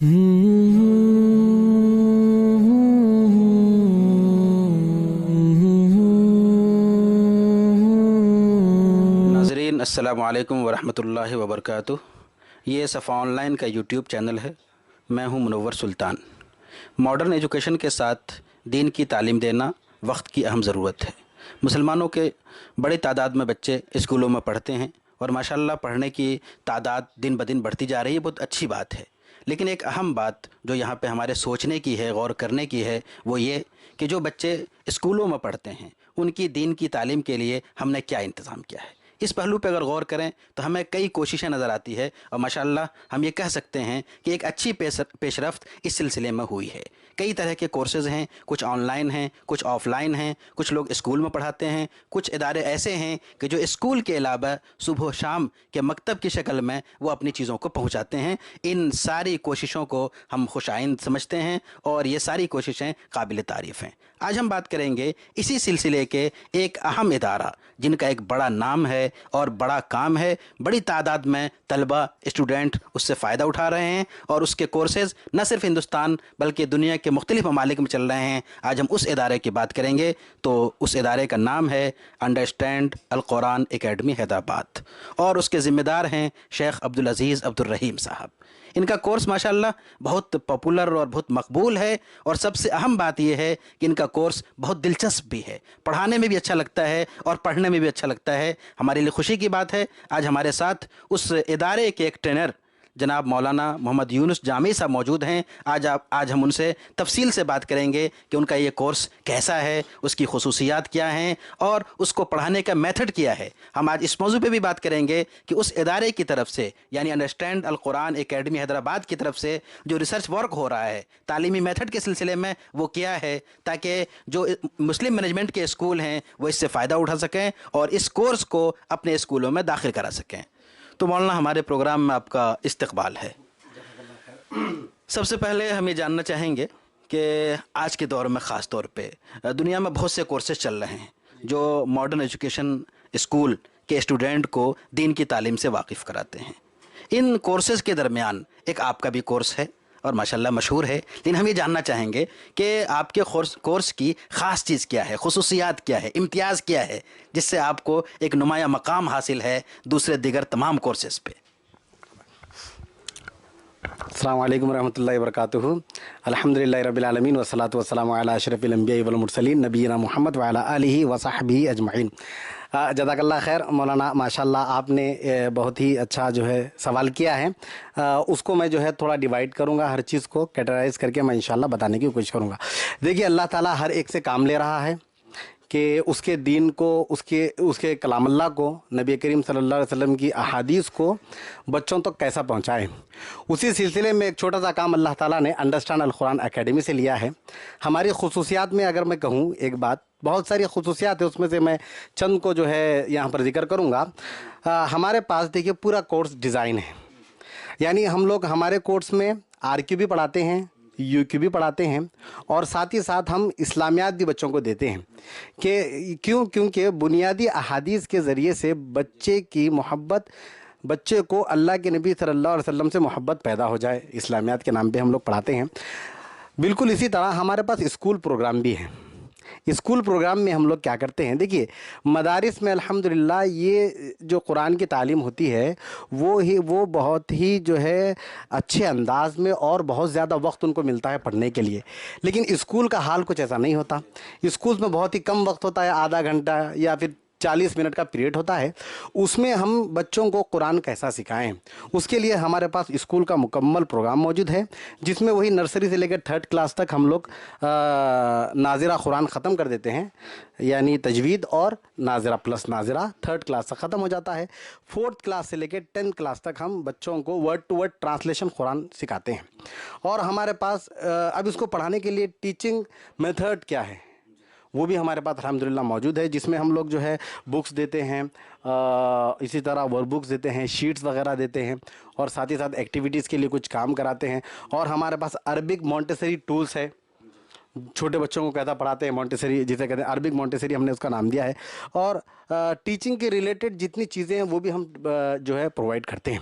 नाज़रीन अस्सलामु अलैकुम वरहमतुल्लाहि वबरकातुह। ये सफ़ा ऑनलाइन का यूट्यूब चैनल है। मैं हूं मुनव्वर सुल्तान। मॉडर्न एजुकेशन के साथ दीन की तालीम देना वक्त की अहम ज़रूरत है। मुसलमानों के बड़ी तादाद में बच्चे स्कूलों में पढ़ते हैं और माशाल्लाह पढ़ने की तादाद दिन ब दिन बढ़ती जा रही है। बहुत अच्छी बात है, लेकिन एक अहम बात जो यहाँ पे हमारे सोचने की है, गौर करने की है, वो ये कि जो बच्चे स्कूलों में पढ़ते हैं उनकी दीन की तालीम के लिए हमने क्या इंतज़ाम किया है। इस पहलू पर अगर गौर करें तो हमें कई कोशिशें नज़र आती है और माशाल्लाह हम ये कह सकते हैं कि एक अच्छी पेशरफ्त इस सिलसिले में हुई है। कई तरह के कोर्सेज़ हैं, कुछ ऑनलाइन हैं, कुछ ऑफ़लाइन हैं, कुछ लोग स्कूल में पढ़ाते हैं, कुछ इदारे ऐसे हैं कि जो स्कूल के अलावा सुबह शाम के मकतब की शक्ल में वो अपनी चीज़ों को पहुँचाते हैं। इन सारी कोशिशों को हम खुशाइंद समझते हैं और ये सारी कोशिशें काबिल तारीफ़ हैं। आज हम बात करेंगे इसी सिलसिले के एक अहम इदारा जिनका एक बड़ा नाम है और बड़ा काम है। बड़ी तादाद में तलबा स्टूडेंट उससे फ़ायदा उठा रहे हैं और उसके कोर्सेज़ न सिर्फ हिंदुस्तान बल्कि दुनिया के मुख्तलिफ ममालिक में चल रहे हैं। आज हम उस इदारे की बात करेंगे। तो उस इदारे का नाम है अंडरस्टैंड अल कुरान एकेडमी हैदराबाद और उसके ज़िम्मेदार हैं शेख अब्दुल अज़ीज़ अब्दुल रहीम साहब। इनका कोर्स माशाल्लाह बहुत पॉपुलर और बहुत मकबूल है और सबसे अहम बात यह है कि इनका कोर्स बहुत दिलचस्प भी है, पढ़ाने में भी अच्छा लगता है और पढ़ने में भी अच्छा लगता है। हमारे लिए खुशी की बात है आज हमारे साथ उस इदारे के एक ट्रेनर जनाब मौलाना मोहम्मद यूनुस जामी साहब मौजूद हैं। आज हम उनसे तफसील से बात करेंगे कि उनका ये कोर्स कैसा है, उसकी खुसूसियात क्या हैं और उसको पढ़ाने का मेथड क्या है। हम आज इस मौजू पे भी बात करेंगे कि उस इदारे की तरफ से यानी अंडरस्टैंड अल कुरान एकेडमी हैदराबाद की तरफ से जो रिसर्च वर्क हो रहा है तालीमी मेथड के सिलसिले में वो क्या है, ताकि जो मुस्लिम मैनेजमेंट के स्कूल हैं वो इससे फ़ायदा उठा सकें और इस कोर्स को अपने स्कूलों में दाखिल करा सकें। तो मौलाना हमारे प्रोग्राम में आपका इस्तकबाल है। सबसे पहले हम ये जानना चाहेंगे कि आज के दौर में ख़ास तौर पे दुनिया में बहुत से कोर्सेज चल रहे हैं जो मॉडर्न एजुकेशन स्कूल के स्टूडेंट को दीन की तालीम से वाकिफ़ कराते हैं। इन कोर्सेज़ के दरमियान एक आपका भी कोर्स है और माशाल्लाह मशहूर है, लेकिन हम ये जानना चाहेंगे कि आपके कोर्स की ख़ास चीज़ क्या है, खुसूसियात क्या है, इम्तियाज़ क्या है, जिससे आपको एक नुमाया मकाम हासिल है दूसरे दिगर तमाम कोर्सेज़ पे। अस्सलामु अलैकुम रहमतुल्लाहि व बरकातुहू। अल्हम्दुलिल्लाहि रब्बिल आलमीन वस्सलातु वस्सलामु अला अशरफिल अंबिया वल मुरसलीन नबीना मुहम्मद व अला आलिहि व सहबिही अजमईन। जज़ाकल्लाह खैर मौलाना, माशाल्लाह आपने बहुत ही अच्छा जो है सवाल किया है। उसको मैं जो है थोड़ा डिवाइड करूँगा, हर चीज़ को कैटेगराइज़ करके मैं इंशाल्लाह बताने की कोशिश करूँगा। देखिए, अल्लाह ताला हर एक से काम ले रहा है कि उसके दीन को, उसके कलामुल्लाह को, नबी करीम सल्लल्लाहु अलैहि वसल्लम की अहादीस को बच्चों तक कैसा पहुंचाएं। उसी सिलसिले में एक छोटा सा काम अल्लाह ताला ने अंडरस्टैंड अल कुरान एकेडमी से लिया है। हमारी खुसूसियात में अगर मैं कहूँ एक बात, बहुत सारी खुसूसियात है, उसमें से मैं चंद को जो है यहाँ पर जिक्र करूँगा। हमारे पास देखिए पूरा कोर्स डिज़ाइन है, यानी हम लोग हमारे कोर्स में RQ भी पढ़ाते हैं, UQ भी पढ़ाते हैं और साथ ही साथ हम इस्लामियात भी बच्चों को देते हैं। क्योंकि बुनियादी अहादीस के ज़रिए से बच्चे की मोहब्बत, बच्चे को अल्लाह के नबी सल्लल्लाहु अलैहि वसल्लम से मोहब्बत पैदा हो जाए, इस्लामियात के नाम पे हम लोग पढ़ाते हैं। बिल्कुल इसी तरह हमारे पास स्कूल प्रोग्राम भी है। स्कूल प्रोग्राम में हम लोग क्या करते हैं, देखिए मदारिस में अल्हम्दुलिल्लाह ये जो कुरान की तालीम होती है वो बहुत ही जो है अच्छे अंदाज में और बहुत ज़्यादा वक्त उनको मिलता है पढ़ने के लिए। लेकिन स्कूल का हाल कुछ ऐसा नहीं होता। स्कूल में बहुत ही कम वक्त होता है, आधा घंटा या फिर 40 मिनट का पीरियड होता है। उसमें हम बच्चों को कुरान कैसा सिखाएं, उसके लिए हमारे पास स्कूल का मुकम्मल प्रोग्राम मौजूद है, जिसमें वही नर्सरी से लेकर 3rd क्लास तक हम लोग नाज़िरा कुरान ख़त्म कर देते हैं, यानी तजवीद और Nazira plus Nazira 3rd class तक ख़त्म हो जाता है। 4th क्लास से लेकर 10th क्लास तक हम बच्चों को word to word translation Quran सिखाते हैं। और हमारे पास अब इसको पढ़ाने के लिए टीचिंग मेथड क्या है वो भी हमारे पास अल्हम्दुलिल्लाह मौजूद है, जिसमें हम लोग जो है बुक्स देते हैं, इसी तरह वर्क बुक्स देते हैं, शीट्स वगैरह देते हैं और साथ ही साथ एक्टिविटीज़ के लिए कुछ काम कराते हैं। और हमारे पास अरबिक मॉन्टेसरी टूल्स है छोटे बच्चों को कैसा पढ़ाते हैं, मॉन्टेसरी जिसे कहते हैं, अरबिक मॉन्टेसरी हमने उसका नाम दिया है। और टीचिंग के रिलेटेड जितनी चीज़ें हैं वो भी हम जो है प्रोवाइड करते हैं।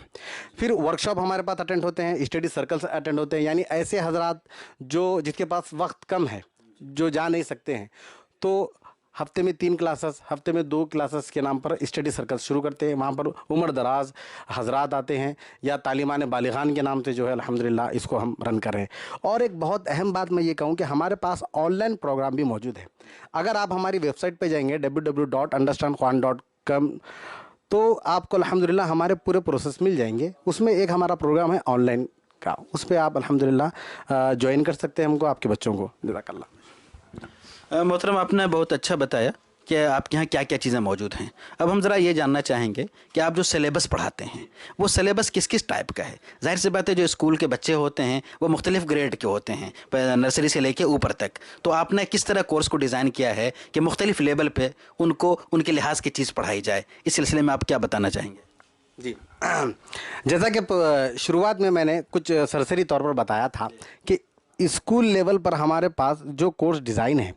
फिर वर्कशॉप हमारे पास अटेंड होते हैं, स्टडी सर्कल्स अटेंड होते हैं, यानी ऐसे हजरात जो जिसके पास वक्त कम है, जो जा नहीं सकते हैं, तो हफ्ते में 3 क्लासेस, हफ्ते में 2 क्लासेस के नाम पर स्टडी सर्कल शुरू करते हैं। वहाँ पर उम्र दराज हजरात आते हैं, या तालिमान बालिगान के नाम से जो है अल्हम्दुलिल्लाह इसको हम रन कर रहे हैं। और एक बहुत अहम बात मैं ये कहूँ कि हमारे पास ऑनलाइन प्रोग्राम भी मौजूद है। अगर आप हमारी वेबसाइट पे जाएंगे www.understandquran.com, तो आपको अल्हम्दुलिल्लाह हमारे पूरे प्रोसेस मिल जाएंगे। उसमें एक हमारा प्रोग्राम है ऑनलाइन का, उस पर आप अल्हम्दुलिल्लाह ज्वाइन कर सकते हैं हमको, आपके बच्चों को। जज़ाकल्लाह। मोहतरम, आपने बहुत अच्छा बताया कि आपके यहाँ क्या क्या चीज़ें मौजूद हैं। अब हम ज़रा ये जानना चाहेंगे कि आप जो सिलेबस पढ़ाते हैं वो सिलेबस किस किस टाइप का है। जाहिर सी बात है जो स्कूल के बच्चे होते हैं वो मुख्तलिफ़ ग्रेड के होते हैं, नर्सरी से लेके ऊपर तक। तो आपने किस तरह कोर्स को डिज़ाइन किया है कि मुख्तलिफ़ लेवल पे उनको उनके लिहाज की चीज़ पढ़ाई जाए? इस सिलसिले में आप क्या बताना चाहेंगे? जी, जैसा कि शुरुआत में मैंने कुछ सरसरी तौर पर बताया था कि स्कूल लेवल पर हमारे पास जो कोर्स डिज़ाइन है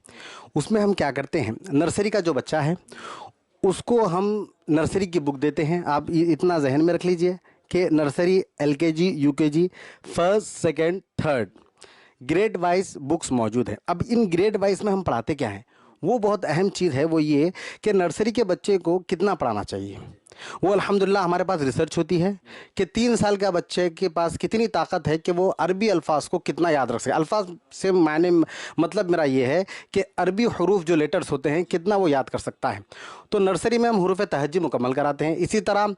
उसमें हम क्या करते हैं, नर्सरी का जो बच्चा है उसको हम नर्सरी की बुक देते हैं। आप इतना जहन में रख लीजिए कि nursery, LKG, UKG, first, second, third grade wise books मौजूद है। अब इन ग्रेड वाइज में हम पढ़ाते क्या हैं, वो बहुत अहम चीज़ है, वो ये कि नर्सरी के बच्चे को कितना पढ़ाना चाहिए। वो अल्हम्दुलिल्लाह हमारे पास रिसर्च होती है कि 3 साल का बच्चे के पास कितनी ताकत है कि वो अरबी अल्फाज को कितना याद रख सके। अल्फाज से मायने मतलब मेरा ये है कि अरबी हरूफ जो लेटर्स होते हैं कितना वो याद कर सकता है। तो नर्सरी में हम हुरूफ तहज्जी मुकम्मल कराते हैं। इसी तरह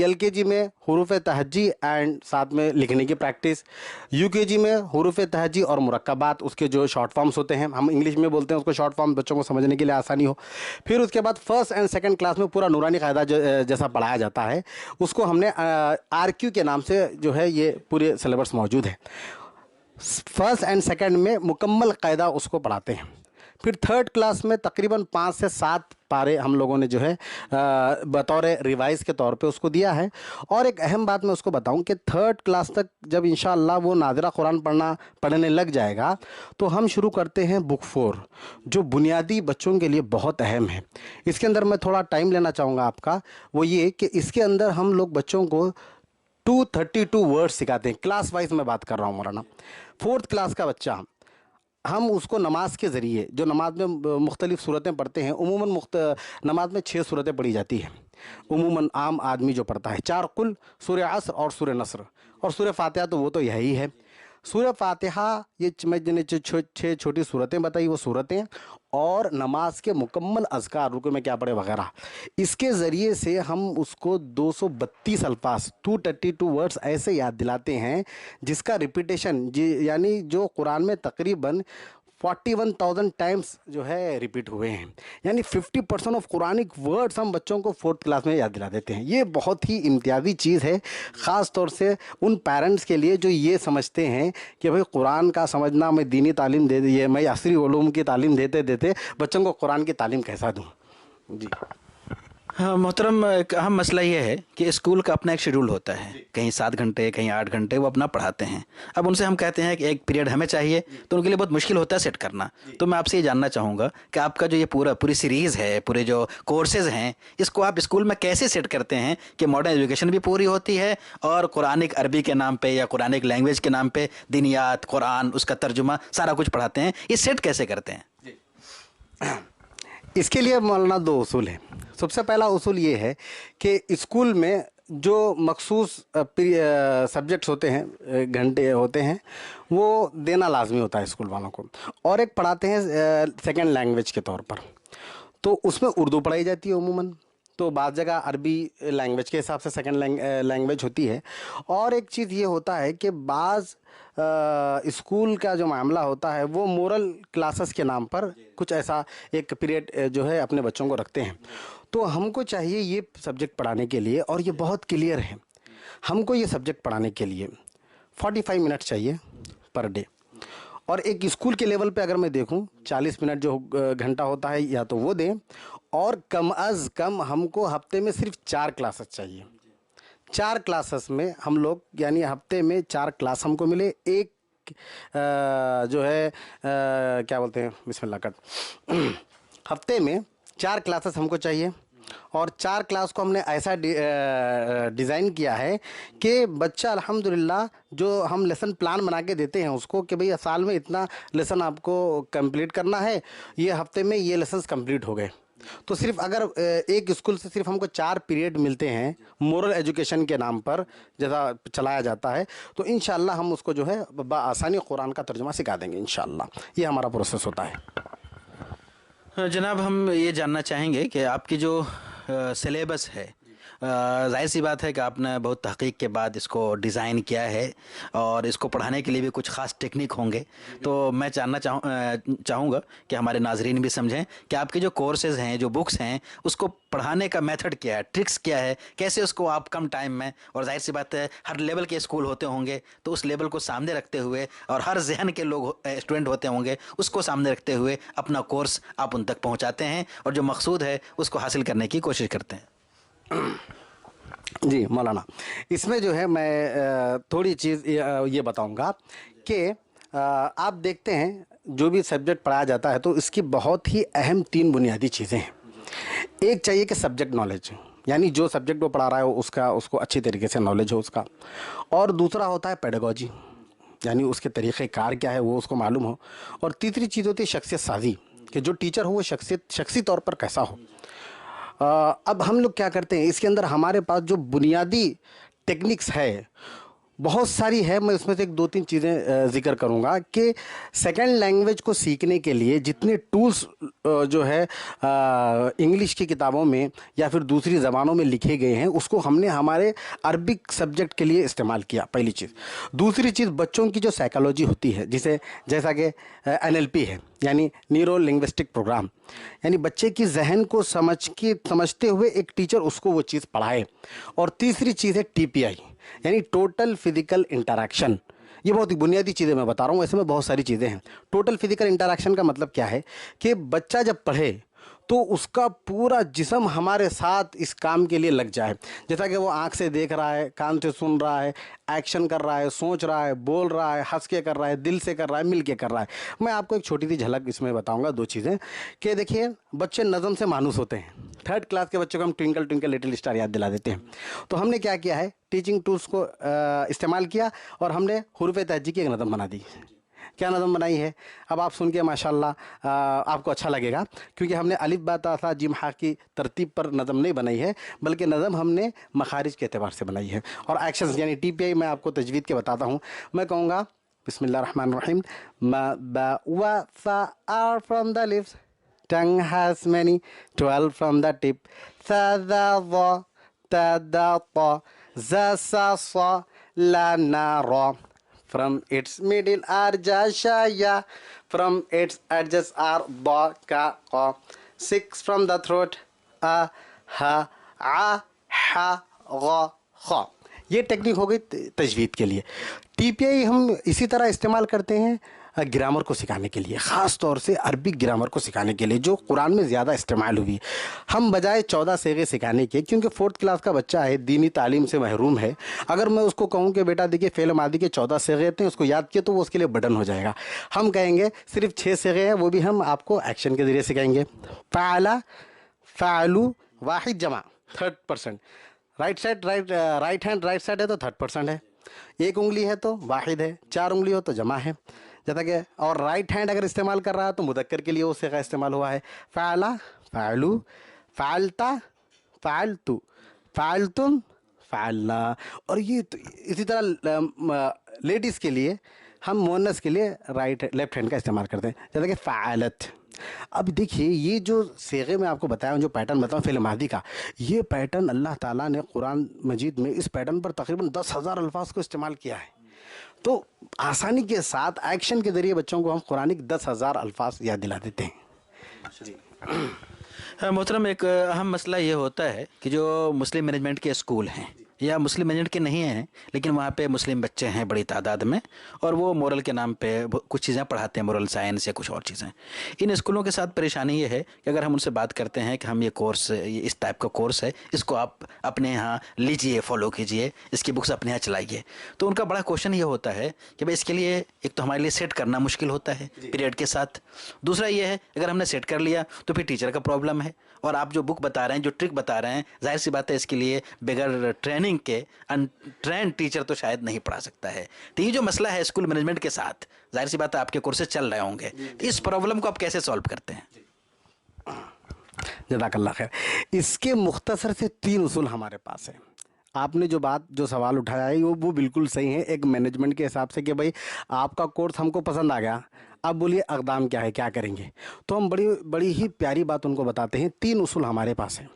LKG में हुरूफ तहज्जी एंड साथ में लिखने की प्रैक्टिस, UKG में हुरूफ तहज्जी और मुरक्कबात, उसके जो शॉर्ट फॉर्म्स होते हैं, हम इंग्लिश में बोलते हैं उसको शॉर्ट फॉर्म, बच्चों को समझने के लिए आसानी हो। फिर उसके बाद फर्स्ट एंड सेकंड क्लास में पूरा नूरानी कायदा जैसा पढ़ाया जाता है, उसको हमने RQ के नाम से जो है ये पूरे सिलेबस मौजूद है। फर्स्ट एंड सेकंड में मुकम्मल कायदा उसको पढ़ाते हैं। फिर थर्ड क्लास में तकरीबन 5 से 7 पारे हम लोगों ने जो है बतौर रिवाइज के तौर पे उसको दिया है। और एक अहम बात मैं उसको बताऊं कि थर्ड क्लास तक जब इंशाअल्लाह वो नादिरा कुरान पढ़ने लग जाएगा तो हम शुरू करते हैं बुक 4, जो बुनियादी बच्चों के लिए बहुत अहम है। इसके अंदर मैं थोड़ा टाइम लेना चाहूँगा आपका, वो ये कि इसके अंदर हम लोग बच्चों को 232 वर्ड्स सिखाते हैं। क्लास वाइज मैं बात कर रहा हूँ मौलाना। 4th क्लास का बच्चा हम उसको नमाज के ज़रिए, जो नमाज में मुख्तलिफ़ सूरतें पढ़ते हैं, उमूमन नमाज में 6 सूरतें पढ़ी जाती हैं उमूमन आम आदमी जो पढ़ता है, 4 कुल, सूरह असर और सूरह नस्र और सूरह फातिहा, तो वो तो यही है। सूरह फातिहा ये मैंने 6 छोटी सूरतें बताई, वो सूरतें और नमाज के मुकम्मल अज़कार, रुकू में क्या पढ़े वगैरह, इसके ज़रिए से हम उसको 232 अल्फाज, 232 वर्ड्स ऐसे याद दिलाते हैं जिसका रिपीटेशन यानी जो कुरान में तकरीबन 41,000 टाइम्स जो है रिपीट हुए हैं, यानी 50% ऑफ कुरानिक वर्ड्स हम बच्चों को 4th क्लास में याद दिला देते हैं। ये बहुत ही इम्तियाज़ी चीज़ है, ख़ास तौर से उन पेरेंट्स के लिए जो ये समझते हैं कि भाई कुरान का समझना, मैं दीनी तालीम दे ये मैं असरी उलूम की तालीम देते देते बच्चों को कुरान की तालीम कैसा दूँ। जी हाँ मोहतरम, एक अहम मसला ये है कि स्कूल का अपना एक शेड्यूल होता है, कहीं 7 घंटे कहीं 8 घंटे वो अपना पढ़ाते हैं। अब उनसे हम कहते हैं कि एक पीरियड हमें चाहिए, तो उनके लिए बहुत मुश्किल होता है सेट करना। तो मैं आपसे ये जानना चाहूँगा कि आपका जो ये पूरी सीरीज़ है, पूरे जो कोर्सेज़ हैं, इसको आप स्कूल में कैसे सेट करते हैं कि मॉडर्न एजुकेशन भी पूरी होती है और कुरानिक अरबी के नाम पर या कुरानिक लैंग्वेज के नाम पर दीनियात, कुरान, उसका तर्जुमा सारा कुछ पढ़ाते हैं, ये सेट कैसे करते हैं? इसके लिए मौलाना 2 उसूल हैं। सबसे पहला उसूल ये है कि स्कूल में जो मखसूस सब्जेक्ट्स होते हैं, घंटे होते हैं, वो देना लाजमी होता है स्कूल वालों को। और एक पढ़ाते हैं सेकंड लैंग्वेज के तौर पर, तो उसमें उर्दू पढ़ाई जाती है उमूमन, तो बाज़ जगह अरबी लैंग्वेज के हिसाब से सेकंड लैंग्वेज होती है। और एक चीज़ ये होता है कि बाज़ स्कूल का जो मामला होता है वो मोरल क्लासेस के नाम पर कुछ ऐसा एक पीरियड जो है अपने बच्चों को रखते हैं। तो हमको चाहिए ये सब्जेक्ट पढ़ाने के लिए, और ये बहुत क्लियर है, हमको ये सब्जेक्ट पढ़ाने के लिए 45 मिनट चाहिए पर डे। और एक स्कूल के लेवल पे अगर मैं देखूं 40 मिनट जो घंटा होता है या तो वो दें, और कम अज़ कम हमको हफ्ते में सिर्फ 4 क्लासेस चाहिए। 4 क्लासेस में हम लोग, यानी हफ्ते में 4 क्लास हमको मिले, एक जो है क्या बोलते हैं, बिस्मिल्लाह कट हफ्ते में 4 क्लासेस हमको चाहिए, और 4 क्लास को हमने ऐसा डिज़ाइन किया है कि बच्चा अल्हम्दुलिल्लाह जो हम लेसन प्लान बना के देते हैं उसको कि भाई साल में इतना लेसन आपको कंप्लीट करना है, ये हफ्ते में ये लेसन्स कंप्लीट हो गए। तो सिर्फ अगर एक स्कूल से सिर्फ हमको 4 पीरियड मिलते हैं मोरल एजुकेशन के नाम पर जैसा चलाया जाता है, तो इंशाअल्लाह हम उसको जो है आसानी कुरान का तर्जुमा सिखा देंगे इंशाअल्लाह। ये हमारा प्रोसेस होता है। जनाब, हम ये जानना चाहेंगे कि आपकी जो सिलेबस है, जाहिर सी बात है कि आपने बहुत तहकीक के बाद इसको डिज़ाइन किया है और इसको पढ़ाने के लिए भी कुछ ख़ास टेक्निक होंगे। तो मैं जानना चाहूँगा कि हमारे नाजरीन भी समझें कि आपके जो कोर्सेज़ हैं, जो बुक्स हैं, उसको पढ़ाने का मेथड क्या है, ट्रिक्स क्या है, कैसे उसको आप कम टाइम में, और जाहिर सी बात है हर लेवल के स्कूल होते होंगे तो उस लेवल को सामने रखते हुए, और हर जहन के लोग स्टूडेंट होते होंगे उसको सामने रखते हुए अपना कोर्स आप उन तक पहुँचाते हैं और जो मकसूद है उसको हासिल करने की कोशिश करते हैं। जी मौलाना, इसमें जो है मैं थोड़ी चीज़ ये बताऊंगा कि आप देखते हैं जो भी सब्जेक्ट पढ़ाया जाता है तो इसकी बहुत ही अहम 3 बुनियादी चीज़ें हैं। एक चाहिए कि सब्जेक्ट नॉलेज, यानी जो सब्जेक्ट वो पढ़ा रहा है उसको अच्छी तरीके से नॉलेज हो उसका, और दूसरा होता है पेडागोजी, यानी उसके तरीक़े कार क्या है वो उसको मालूम हो, और तीसरी चीज़ होती है शख्सियत साजी, कि जो टीचर हो वो शख्सी तौर पर कैसा हो। अब हम लोग क्या करते हैं, इसके अंदर हमारे पास जो बुनियादी टेक्निक्स है बहुत सारी है। मैं उसमें से एक 2-3 चीज़ें ज़िक्र करूँगा कि सेकंड लैंग्वेज को सीखने के लिए जितने टूल्स जो है इंग्लिश की किताबों में या फिर दूसरी ज़बानों में लिखे गए हैं उसको हमने हमारे अरबिक सब्जेक्ट के लिए इस्तेमाल किया, पहली चीज़। दूसरी चीज़, बच्चों की जो साइकोलॉजी होती है, जैसा कि NLP है, यानी न्यूरो लिंग्विस्टिक प्रोग्राम, यानी बच्चे की जहन को समझते हुए एक टीचर उसको वो चीज़ पढ़ाए। और तीसरी चीज़ है TPI, यानी टोटल फिजिकल इंटरेक्शन। ये बहुत ही बुनियादी चीज़ें मैं बता रहा हूँ, ऐसे में बहुत सारी चीज़ें हैं। टोटल फिजिकल इंटरेक्शन का मतलब क्या है कि बच्चा जब पढ़े तो उसका पूरा जिस्म हमारे साथ इस काम के लिए लग जाए। जैसा कि वो आँख से देख रहा है, कान से सुन रहा है, एक्शन कर रहा है, सोच रहा है, बोल रहा है, हंस के कर रहा है, दिल से कर रहा है, मिल के कर रहा है। मैं आपको एक छोटी सी झलक इसमें बताऊंगा, 2 चीज़ें कि देखिए, बच्चे नज़म से मानूस होते हैं। 3rd क्लास के बच्चों को हम ट्विंकल ट्विंकल लिटिल स्टार याद दिला देते हैं। तो हमने क्या किया है, टीचिंग टूल्स को इस्तेमाल किया और हमने हुरूफ तहज्जी की एक नज़म बना दी। क्या नज़म बनाई है, अब आप सुन के माशाल्लाह आपको अच्छा लगेगा, क्योंकि हमने अलिफ बा ता सा जिम हा की तरतीब पर नज़म नहीं बनाई है, बल्कि नज़म हमने मखारिज के एतबार से बनाई है। और एक्शंस यानी TPI मैं आपको तजवीद के बताता हूँ। मैं कहूँगा बिस्मिल्लाहिर्रहमानिर्रहीम, मा बा वा सा are from the lips, tongue has many 12 from the tip, sa da wa ta da ta, za sa sa la na ra. From its middle are ja sha ya, from its edges are ba ka qa. 6 from the throat, a ha a ha gha kha. ये technique हो गई तजवीद के लिए। TPI हम इसी तरह इस्तेमाल करते हैं ग्रामर को सिखाने के लिए, ख़ास तौर से अरबिक ग्रामर को सिखाने के लिए, जो कुरान में ज़्यादा इस्तेमाल हुई। हम बजाय 14 सेगे सिखाने के, क्योंकि 4th क्लास का बच्चा है, दीनी तालीम से महरूम है, अगर मैं उसको कहूँ कि बेटा देखिए फ़ेल मादी के 14 सेगे थे, उसको याद किए, तो वो उसके लिए बर्डन हो जाएगा। हम कहेंगे सिर्फ 6 सेगे हैं, वो भी हम आपको एक्शन के ज़रिए सिखाएंगे। फ़अला, फ़अलू, वाहिद जमा 3rd%, right hand right side है तो 3rd% है, 1 उंगली है तो वाहिद है, 4 उंगली हो तो जमा है, जैसा कि, और राइट हैंड अगर इस्तेमाल कर रहा है तो मुदक्कर के लिए वो सिगा इस्तेमाल हुआ है। फ़अला, फ़अलू, फ़अलता, फ़अलतु, फ़अलतुम, फ़अलना। और ये तो इसी तरह लेडीज़ के लिए हम मुअन्नस के लिए लेफ्ट हैंड का इस्तेमाल करते हैं, जैसा कि फ़अलत। अब देखिए, ये जो सेगे में आपको बताया, जो पैटर्न बताऊँ फ़िल मादी का, ये पैटर्न अल्लाह ताला ने कुरान मजीद में इस पैटर्न पर तकरीबन 10,000 अल्फाज को इस्तेमाल किया है। तो आसानी के साथ एक्शन के ज़रिए बच्चों को हम कुरानिक 10,000 अल्फाज याद दिला देते हैं। मोहतरम, एक अहम मसला ये होता है कि जो मुस्लिम मैनेजमेंट के स्कूल हैं या मुस्लिम मैनेजमेंट के नहीं हैं, लेकिन वहाँ पे मुस्लिम बच्चे हैं बड़ी तादाद में, और वो मोरल के नाम पे कुछ चीज़ें पढ़ाते हैं, मोरल साइंस या कुछ और चीज़ें। इन स्कूलों के साथ परेशानी ये है कि अगर हम उनसे बात करते हैं कि हम ये कोर्स, ये इस टाइप का कोर्स है, इसको आप अपने यहाँ लीजिए, फॉलो कीजिए, इसकी बुक्स अपने यहाँ चलाइए, तो उनका बड़ा क्वेश्चन ये होता है कि भाई इसके लिए एक तो हमारे लिए सेट करना मुश्किल होता है पीरियड के साथ। दूसरा ये है अगर हमने सेट कर लिया तो फिर टीचर का प्रॉब्लम है, और आप जो बुक बता रहे हैं, जो ट्रिक बता रहे हैं, जाहिर सी बात है इसके लिए बगैर ट्रेनिंग के अनट्रेंड टीचर तो शायद नहीं पढ़ा सकता है। तो ये जो मसला है स्कूल मैनेजमेंट के साथ, जाहिर सी बात है आपके कोर्सेज चल रहे होंगे, तो इस प्रॉब्लम को आप कैसे सॉल्व करते हैं? जज़ाकल्लाह खैर। इसके मुख्तसर से 3 उसूल हमारे पास है। आपने जो सवाल उठाया है वो बिल्कुल सही है एक मैनेजमेंट के हिसाब से कि भाई आपका कोर्स हमको पसंद आ गया, अब बोलिए अक़दाम क्या है, क्या करेंगे। तो हम बड़ी बड़ी ही प्यारी बात उनको बताते हैं। 3 उसूल हमारे पास हैं।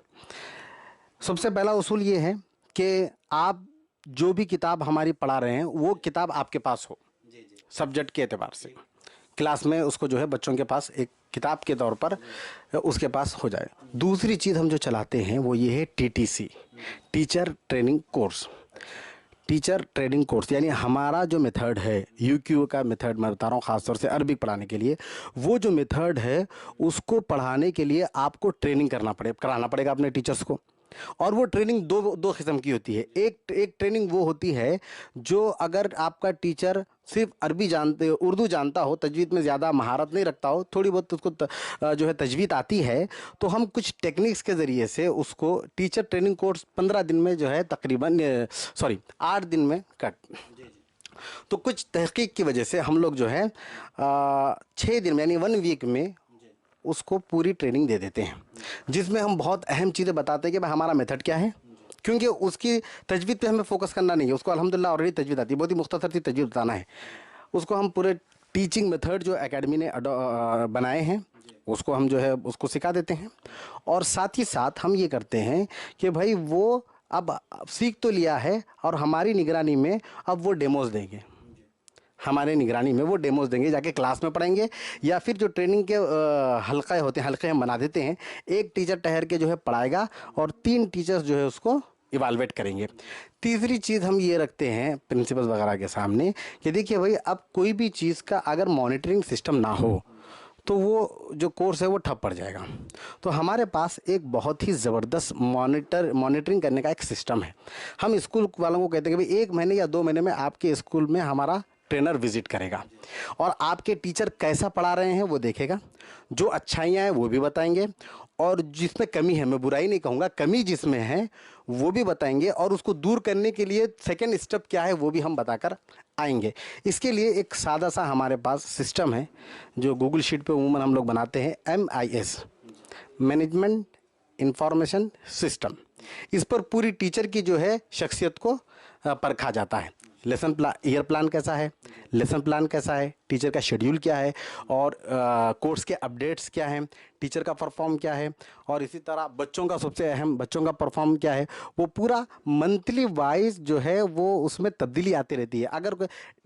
सबसे पहला उसूल ये है कि आप जो भी किताब हमारी पढ़ा रहे हैं वो किताब आपके पास हो, सब्जेक्ट के एतबार से क्लास में उसको जो है बच्चों के पास एक किताब के तौर पर उसके पास हो जाए। दूसरी चीज़ हम जो चलाते हैं वो ये है TTC, teacher training course. Teacher training course यानी हमारा जो मेथड है, UQ का मेथड मैं बता रहा हूँ, ख़ासतौर से अरबिक पढ़ाने के लिए, वो जो मेथड है उसको पढ़ाने के लिए आपको ट्रेनिंग कराना पड़ेगा अपने टीचर्स को। और वो ट्रेनिंग दो किस्म की होती है। एक ट्रेनिंग वो होती है जो अगर आपका टीचर सिर्फ उर्दू जानता हो, तजवीद में ज़्यादा महारत नहीं रखता हो, थोड़ी बहुत उसको जो है तजवीद आती है, तो हम कुछ टेक्निक्स के ज़रिए से उसको टीचर ट्रेनिंग कोर्स 15 दिन में जो है तकरीबन 8 दिन में तो कुछ तहकीक की वजह से हम लोग जो है 6 दिन में यानी 1 वीक में उसको पूरी ट्रेनिंग दे देते हैं, जिसमें हम बहुत अहम चीज़ें बताते हैं कि भाई हमारा मेथड क्या है, क्योंकि उसकी तजवीद पे हमें फोकस करना नहीं है। उसको अल्हम्दुलिल्लाह ऑलरेडी तजवीद आती है, बहुत ही मुख्तसर सी तजवीद बताना है उसको। हम पूरे टीचिंग मेथड जो एकेडमी ने बनाए हैं उसको हम जो है उसको सिखा देते हैं। और साथ ही साथ हम ये करते हैं कि भाई वो अब सीख तो लिया है और हमारी निगरानी में अब वो डेमोज देंगे, हमारे निगरानी में वो डेमोज देंगे, जाके क्लास में पढ़ाएंगे, या फिर जो ट्रेनिंग के हल्के होते हैं, हल्के हम बना देते हैं, एक टीचर ठहर के जो है पढ़ाएगा और 3 टीचर्स जो है उसको इवालुएट करेंगे। तीसरी चीज़ हम ये रखते हैं प्रिंसिपल्स वगैरह के सामने कि देखिए भाई अब कोई भी चीज़ का अगर मॉनिटरिंग सिस्टम ना हो तो वो जो कोर्स है वो ठप पड़ जाएगा। तो हमारे पास एक बहुत ही ज़बरदस्त मॉनिटरिंग करने का एक सिस्टम है। हम स्कूल वालों को कहते हैं कि भाई 1 महीने या 2 महीने में आपके स्कूल में हमारा ट्रेनर विजिट करेगा और आपके टीचर कैसा पढ़ा रहे हैं वो देखेगा, जो अच्छाइयाँ हैं वो भी बताएंगे, और जिसमें कमी है, मैं बुराई नहीं कहूँगा, कमी जिसमें है वो भी बताएंगे, और उसको दूर करने के लिए सेकंड स्टेप क्या है वो भी हम बताकर आएंगे। इसके लिए एक सादा सा हमारे पास सिस्टम है जो गूगल शीट पे उमूमन हम लोग बनाते हैं, MIS, मैनेजमेंट इंफॉर्मेशन सिस्टम। इस पर पूरी टीचर की जो है शख्सियत को परखा जाता है। लेसन प्लान, ईयर प्लान कैसा है, लेसन प्लान कैसा है, टीचर का शेड्यूल क्या है, और कोर्स के अपडेट्स क्या हैं, टीचर का परफॉर्म क्या है, और इसी तरह बच्चों का सबसे अहम बच्चों का परफॉर्म क्या है, वो पूरा मंथली वाइज जो है वो उसमें तब्दीली आती रहती है। अगर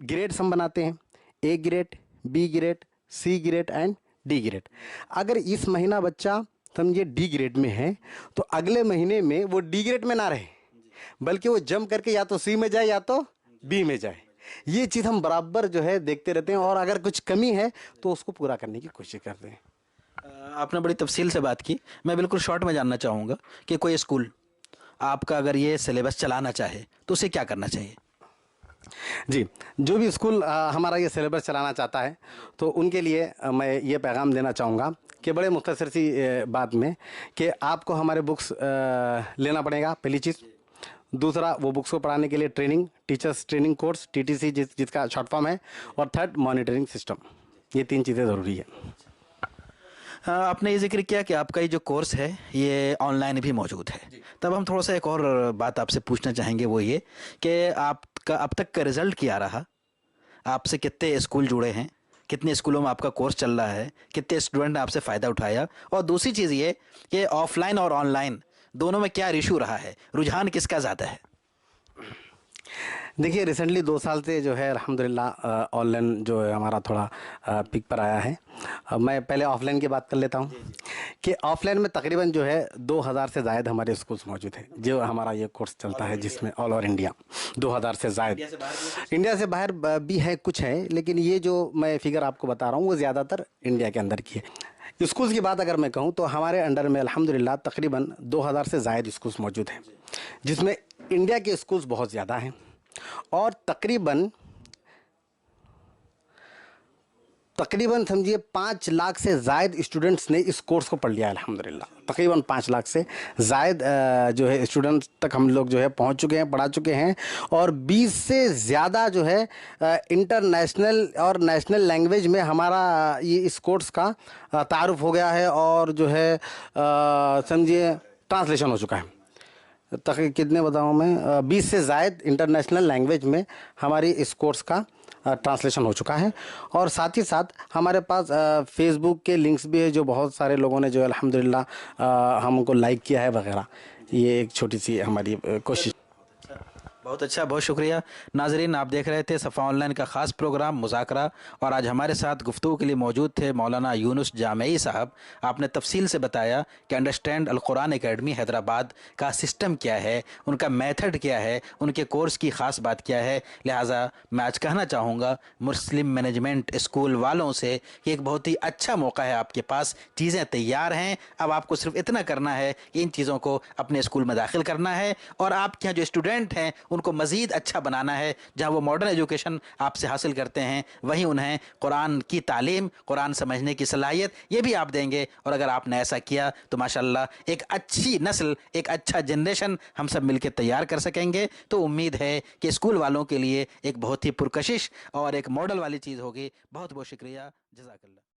ग्रेड्स हम बनाते हैं, A grade, B grade, C grade and D grade. अगर इस महीना बच्चा समझिए D ग्रेड में है तो अगले महीने में वो D ग्रेड में ना रहे, बल्कि वो जंप करके या तो C में जाए या तो B में जाए। ये चीज़ हम बराबर जो है देखते रहते हैं, और अगर कुछ कमी है तो उसको पूरा करने की कोशिश करते हैं। आपने बड़ी तफसील से बात की। मैं बिल्कुल शॉर्ट में जानना चाहूँगा कि कोई स्कूल आपका अगर ये सिलेबस चलाना चाहे तो उसे क्या करना चाहिए? जी, जो भी स्कूल हमारा ये सिलेबस चलाना चाहता है तो उनके लिए मैं ये पैगाम देना चाहूँगा कि बड़े मुख्तसर सी बात में कि आपको हमारे बुक्स लेना पड़ेगा, पहली चीज़। दूसरा, वो बुक्स को पढ़ाने के लिए training, teachers training course, TTC जिसका शॉर्ट फॉर्म है, और थर्ड मॉनिटरिंग सिस्टम। ये 3 चीज़ें ज़रूरी है। आपने ये जिक्र किया कि आपका ये जो कोर्स है ये ऑनलाइन भी मौजूद है, तब हम थोड़ा सा एक और बात आपसे पूछना चाहेंगे, वो ये कि आपका अब तक का रिज़ल्ट क्या रहा, आपसे कितने स्कूल जुड़े हैं, कितने स्कूलों में आपका कोर्स चल रहा है, कितने स्टूडेंट ने आपसे फ़ायदा उठाया, और दूसरी चीज़ ये कि ऑफलाइन और ऑनलाइन दोनों में क्या रेशो रहा है, रुझान किसका ज़्यादा है? देखिए रिसेंटली 2 साल से जो है अल्हम्दुलिल्लाह ऑनलाइन जो है हमारा थोड़ा पिक पर आया है। मैं पहले ऑफलाइन की बात कर लेता हूँ कि ऑफलाइन में तकरीबन जो है 2000 से ज़ायद हमारे स्कूल्स मौजूद हैं जो हमारा ये कोर्स चलता है, जिसमें ऑल ओवर इंडिया 2000 से ज़ायद। इंडिया से बाहर भी है, कुछ है, लेकिन ये जो मैं फिगर आपको बता रहा हूँ वो ज़्यादातर इंडिया के अंदर की है। स्कूल्स की बात अगर मैं कहूँ तो हमारे अंडर में अल्हम्दुलिल्लाह तकरीबन 2000 से ज़ायद स्कूल्स मौजूद हैं, जिसमें इंडिया के स्कूल्स बहुत ज़्यादा हैं और तकरीबन समझिए 5 लाख से ज़ायद स्टूडेंट्स ने इस कोर्स को पढ़ लिया है अल्हम्दुलिल्लाह। तकरीबन 5 लाख से ज़ायद जो है स्टूडेंट्स तक हम लोग जो है पहुंच चुके हैं, पढ़ा चुके हैं, और 20 से ज़्यादा जो है इंटरनेशनल और नेशनल लैंग्वेज में हमारा ये इस कोर्स का तारुफ हो गया है और जो है समझिए ट्रांसलेशन हो चुका है। कितने बताऊँ मैं, 20 से ज़ायद इंटरनेशनल लैंग्वेज में हमारी इस कोर्स का ट्रांसलेशन हो चुका है। और साथ ही साथ हमारे पास फेसबुक के लिंक्स भी है जो बहुत सारे लोगों ने जो है अल्हम्दुलिल्लाह हमको लाइक किया है वगैरह। ये एक छोटी सी हमारी कोशिश। बहुत अच्छा, बहुत शुक्रिया। नाजरीन, आप देख रहे थे सफ़ा ऑनलाइन का ख़ास प्रोग्राम मुज़ाकरा, और आज हमारे साथ गुफ्तगू के लिए मौजूद थे मौलाना यूनुस जामई साहब। आपने तफसील से बताया कि अंडरस्टैंड अल कुरान एकेडमी हैदराबाद का सिस्टम क्या है, उनका मेथड क्या है, उनके कोर्स की ख़ास बात क्या है। लिहाजा मैं आज कहना चाहूँगा मुस्लिम मैनेजमेंट स्कूल वालों से कि एक बहुत ही अच्छा मौका है आपके पास, चीज़ें तैयार हैं, अब आपको सिर्फ इतना करना है कि इन चीज़ों को अपने स्कूल में दाखिल करना है, और आपके यहाँ जो स्टूडेंट हैं उनको मज़ीद अच्छा बनाना है। जहाँ वो मॉडर्न एजुकेशन आपसे हासिल करते हैं, वहीं उन्हें कुरान की तालीम, कुरान समझने की सलाहियत, ये भी आप देंगे। और अगर आपने ऐसा किया तो माशाल्लाह एक अच्छी नस्ल, एक अच्छा जनरेशन हम सब मिलकर तैयार कर सकेंगे। तो उम्मीद है कि स्कूल वालों के लिए एक बहुत ही पुरकशिश और एक मॉडल वाली चीज़ होगी। बहुत बहुत शुक्रिया, जज़ाकल्लाह।